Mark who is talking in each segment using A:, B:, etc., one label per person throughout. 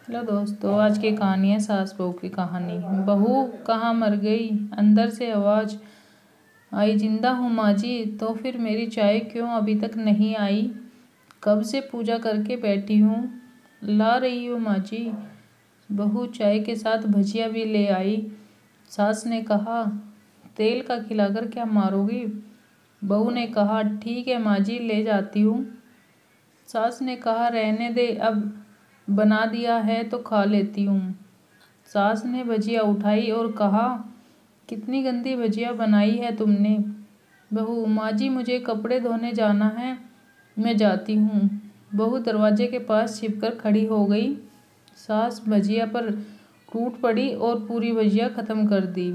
A: Hello दोस्तों, आज की कहानी है सास बहू की कहानी। बहू कहाँ मर गई? अंदर से आवाज आई, जिंदा हूँ माँ जी। तो फिर मेरी चाय क्यों अभी तक नहीं आई? कब से पूजा करके बैठी हूँ, ला रही हूँ माँ जी। बहू चाय के साथ भजिया भी ले आई। सास ने कहा, तेल का खिलाकर क्या मारोगी? बहू ने कहा, ठीक है माँ जी, ले जाती हूँ। सास ने कहा, रहने दे, अब बना दिया है तो खा लेती हूँ। सास ने भजिया उठाई और कहा, कितनी गंदी भजिया बनाई है तुमने। बहू, माँ जी मुझे कपड़े धोने जाना है, मैं जाती हूँ। बहू दरवाजे के पास छिपकर खड़ी हो गई। सास भजिया पर टूट पड़ी और पूरी भजिया खत्म कर दी।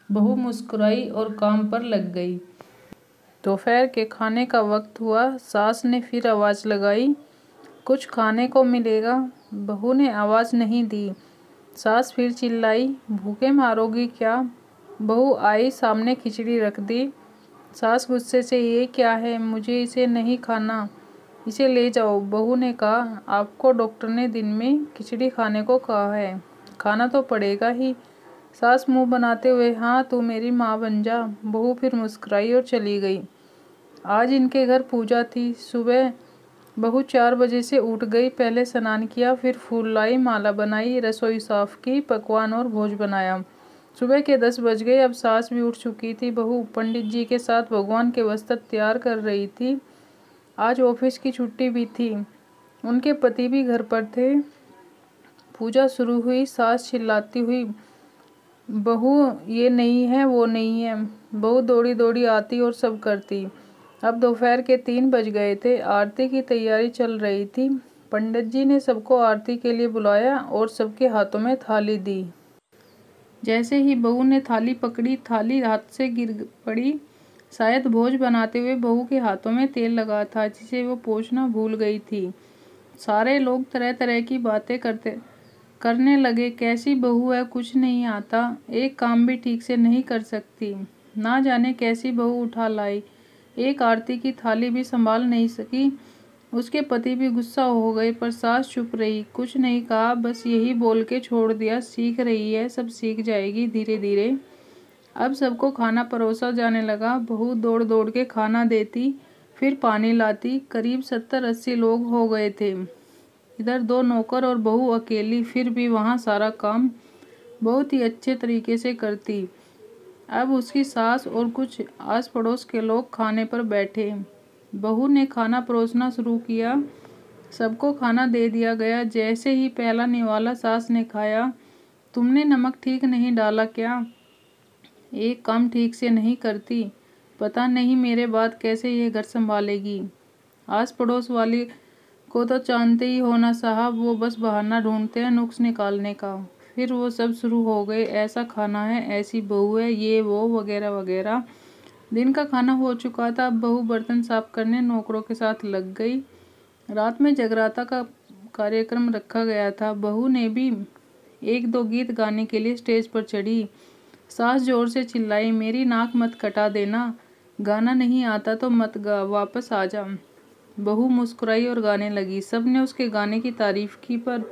A: बहू मुस्कुराई और काम पर लग गई। दोपहर के खाने का वक्त हुआ। सास ने फिर आवाज़ लगाई, कुछ खाने को मिलेगा? बहू ने आवाज़ नहीं दी। सास फिर चिल्लाई, भूखे मारोगी क्या? बहू आई, सामने खिचड़ी रख दी। सास गुस्से से, ये क्या है? मुझे इसे नहीं खाना, इसे ले जाओ। बहू ने कहा, आपको डॉक्टर ने दिन में खिचड़ी खाने को कहा है, खाना तो पड़ेगा ही। सास मुंह बनाते हुए, हाँ तू मेरी माँ बन जा। बहू फिर मुस्कुराई और चली गई। आज इनके घर पूजा थी। सुबह बहू 4 बजे से उठ गई। पहले स्नान किया, फिर फूल लाई, माला बनाई, रसोई साफ की, पकवान और भोज बनाया। सुबह के 10 बज गए। अब सास भी उठ चुकी थी। बहू पंडित जी के साथ भगवान के वस्त्र तैयार कर रही थी। आज ऑफिस की छुट्टी भी थी। उनके पति भी घर पर थे। पूजा शुरू हुई। सास चिल्लाती हुई, बहू ये नहीं है, वो नहीं है। बहू दौड़ी दौड़ी आती और सब करती। अब दोपहर के 3 बज गए थे। आरती की तैयारी चल रही थी। पंडित जी ने सबको आरती के लिए बुलाया और सबके हाथों में थाली दी। जैसे ही बहू ने थाली पकड़ी, थाली हाथ से गिर पड़ी। शायद भोज बनाते हुए बहू के हाथों में तेल लगा था, जिसे वो पोंछना भूल गई थी। सारे लोग तरह तरह की बातें करने लगे। कैसी बहू है, कुछ नहीं आता, एक काम भी ठीक से नहीं कर सकती, ना जाने कैसी बहू उठा लाई, एक आरती की थाली भी संभाल नहीं सकी। उसके पति भी गुस्सा हो गए, पर सास चुप रही, कुछ नहीं कहा, बस यही बोल के छोड़ दिया, सीख रही है, सब सीख जाएगी धीरे धीरे। अब सबको खाना परोसा जाने लगा। बहू दौड़ दौड़ के खाना देती, फिर पानी लाती। करीब 70-80 लोग हो गए थे। इधर 2 नौकर और बहू अकेली, फिर भी वहाँ सारा काम बहुत ही अच्छे तरीके से करती। अब उसकी सास और कुछ आस पड़ोस के लोग खाने पर बैठे। बहू ने खाना परोसना शुरू किया। सबको खाना दे दिया गया। जैसे ही पहला निवाला सास ने खाया, तुमने नमक ठीक नहीं डाला क्या? एक काम ठीक से नहीं करती, पता नहीं मेरे बाद कैसे ये घर संभालेगी। आस पड़ोस वाली को तो जानते ही हो ना साहब, वो बस बहाना ढूंढते हैं नुक्स निकालने का। फिर वो सब शुरू हो गए, ऐसा खाना है, ऐसी बहू है, ये वो वगैरह वगैरह। दिन का खाना हो चुका था। अब बहू बर्तन साफ करने नौकरों के साथ लग गई। रात में जगराता का कार्यक्रम रखा गया था। बहू ने भी 1-2 गीत गाने के लिए स्टेज पर चढ़ी। सास जोर से चिल्लाई, मेरी नाक मत कटा देना, गाना नहीं आता तो मत गा, वापस आ जा। बहू मुस्कुराई और गाने लगी। सबने उसके गाने की तारीफ की, पर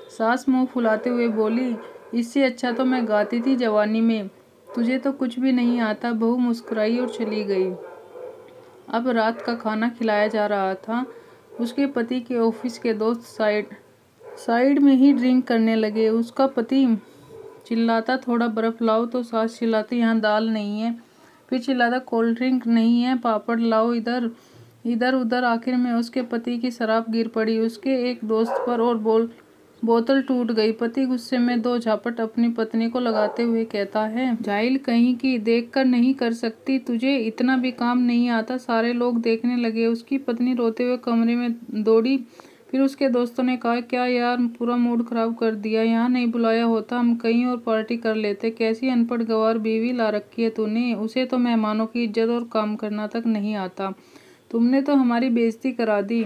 A: सास मुंह फुलाते हुए बोली, इससे अच्छा तो मैं गाती थी जवानी में, तुझे तो कुछ भी नहीं आता। बहू मुस्कुराई और चली गई। अब रात का खाना खिलाया जा रहा था। उसके पति के ऑफिस के दोस्त साइड में ही ड्रिंक करने लगे। उसका पति चिल्लाता, थोड़ा बर्फ लाओ, तो सास चिल्लाती, यहाँ दाल नहीं है। फिर चिल्लाता, कोल्ड ड्रिंक नहीं है, पापड़ लाओ। इधर इधर उधर आखिर में उसके पति की शराब गिर पड़ी उसके एक दोस्त पर और बोतल टूट गई। पति गुस्से में 2 झापट अपनी पत्नी को लगाते हुए कहता है, जाहिल कहीं की, देखकर नहीं कर सकती, तुझे इतना भी काम नहीं आता। सारे लोग देखने लगे। उसकी पत्नी रोते हुए कमरे में दौड़ी। फिर उसके दोस्तों ने कहा, क्या यार, पूरा मूड खराब कर दिया, यहाँ नहीं बुलाया होता, हम कहीं और पार्टी कर लेते। कैसी अनपढ़ गंवार बीवी ला रखी है तूने, उसे तो मेहमानों की इज्जत और काम करना तक नहीं आता। तुमने तो हमारी बेइज्जती करा दी।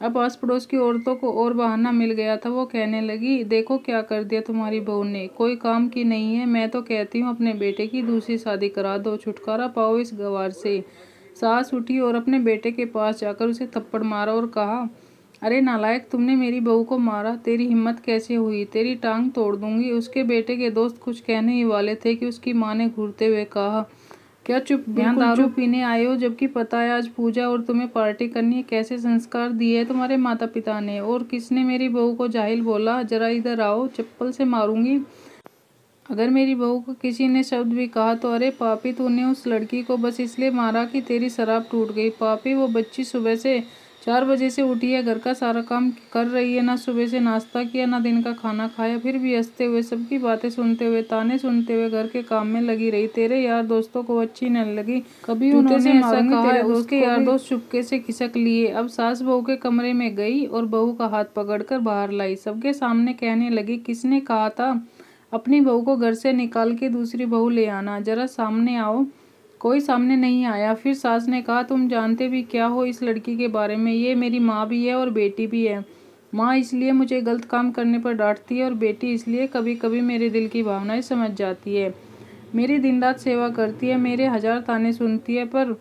A: अब आस पड़ोस की औरतों को और बहाना मिल गया था। वो कहने लगी, देखो क्या कर दिया तुम्हारी बहू ने, कोई काम की नहीं है। मैं तो कहती हूँ अपने बेटे की दूसरी शादी करा दो, छुटकारा पाओ इस गंवार से। सास उठी और अपने बेटे के पास जाकर उसे थप्पड़ मारा और कहा, अरे नालायक, तुमने मेरी बहू को मारा, तेरी हिम्मत कैसे हुई, तेरी टांग तोड़ दूंगी। उसके बेटे के दोस्त कुछ कहने ही वाले थे कि उसकी माँ ने घूरते हुए कहा, क्या चुप, यहाँ दारू पीने आए हो, जबकि पता है आज पूजा और तुम्हें पार्टी करनी है। कैसे संस्कार दिए है तुम्हारे माता पिता ने। और किसने मेरी बहू को जाहिल बोला, जरा इधर आओ, चप्पल से मारूंगी। अगर मेरी बहू को किसी ने शब्द भी कहा तो अरे पापी, तूने उस लड़की को बस इसलिए मारा कि तेरी शराब टूट गई। पापी, वो बच्ची सुबह से 4 बजे से उठी है, घर का सारा काम कर रही है, ना सुबह से नाश्ता किया, ना दिन का खाना खाया, फिर भी हंसते हुए, सबकी बातें सुनते हुए, ताने सुनते हुए घर के काम में लगी रही। तेरे यार दोस्तों को अच्छी न लगी, कभी उन्होंने ऐसा कहा, उसके यार दोस्त चुपके से खिसक लिए। अब सास बहू के कमरे में गई और बहू का हाथ पकड़कर बाहर लाई। सबके सामने कहने लगी, किसने कहा था अपनी बहू को घर से निकाल के दूसरी बहू ले आना, जरा सामने आओ। कोई सामने नहीं आया। फिर सास ने कहा, तुम जानते भी क्या हो इस लड़की के बारे में, ये मेरी माँ भी है और बेटी भी है। माँ इसलिए मुझे गलत काम करने पर डांटती है और बेटी इसलिए कभी कभी मेरे दिल की भावनाएं समझ जाती है। मेरी दिन रात सेवा करती है, मेरे 1000 ताने सुनती है, पर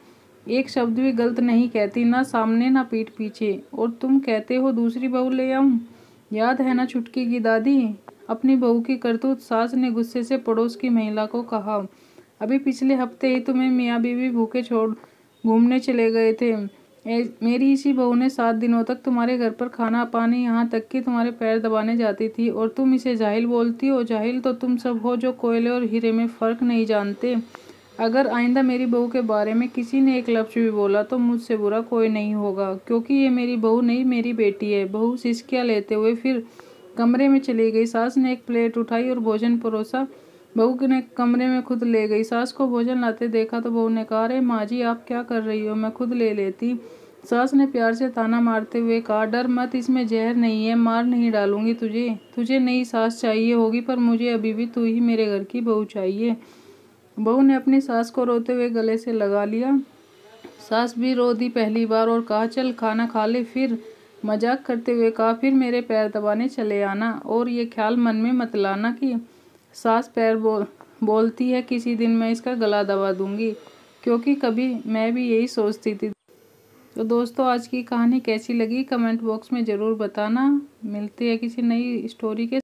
A: एक शब्द भी गलत नहीं कहती, ना सामने ना पीठ पीछे। और तुम कहते हो दूसरी बहू ले आऊं, याद है ना छुटकी की दादी, अपनी बहू की करतूत। सास ने गुस्से से पड़ोस की महिला को कहा, अभी पिछले हफ्ते ही तुम्हें मियाँ बीवी भूखे छोड़ घूमने चले गए थे। मेरी इसी बहू ने 7 दिनों तक तुम्हारे घर पर खाना पानी, यहाँ तक कि तुम्हारे पैर दबाने जाती थी, और तुम इसे जाहिल बोलती हो। जाहिल तो तुम सब हो जो कोयले और हीरे में फ़र्क नहीं जानते। अगर आइंदा मेरी बहू के बारे में किसी ने एक लफ्ज़ भी बोला तो मुझसे बुरा कोई नहीं होगा, क्योंकि ये मेरी बहू नहीं, मेरी बेटी है। बहू सिसकियाँ लेते हुए फिर कमरे में चली गई। सास ने एक प्लेट उठाई और भोजन परोसा, बहू ने कमरे में खुद ले गई। सास को भोजन लाते देखा तो बहू ने कहा, अरे माँ जी, आप क्या कर रही हो, मैं खुद ले लेती। सास ने प्यार से ताना मारते हुए कहा, डर मत, इसमें जहर नहीं है, मार नहीं डालूंगी तुझे। तुझे नई सास चाहिए होगी, पर मुझे अभी भी तू ही मेरे घर की बहू चाहिए। बहू ने अपनी सास को रोते हुए गले से लगा लिया। सास भी रो दी पहली बार और कहा, चल खाना खा ले। फिर मजाक करते हुए कहा, फिर मेरे पैर दबाने चले आना, और ये ख्याल मन में मत लाना कि सास पैर बोलती है किसी दिन मैं इसका गला दबा दूंगी, क्योंकि कभी मैं भी यही सोचती थी। तो दोस्तों, आज की कहानी कैसी लगी कमेंट बॉक्स में ज़रूर बताना। मिलती है किसी नई स्टोरी के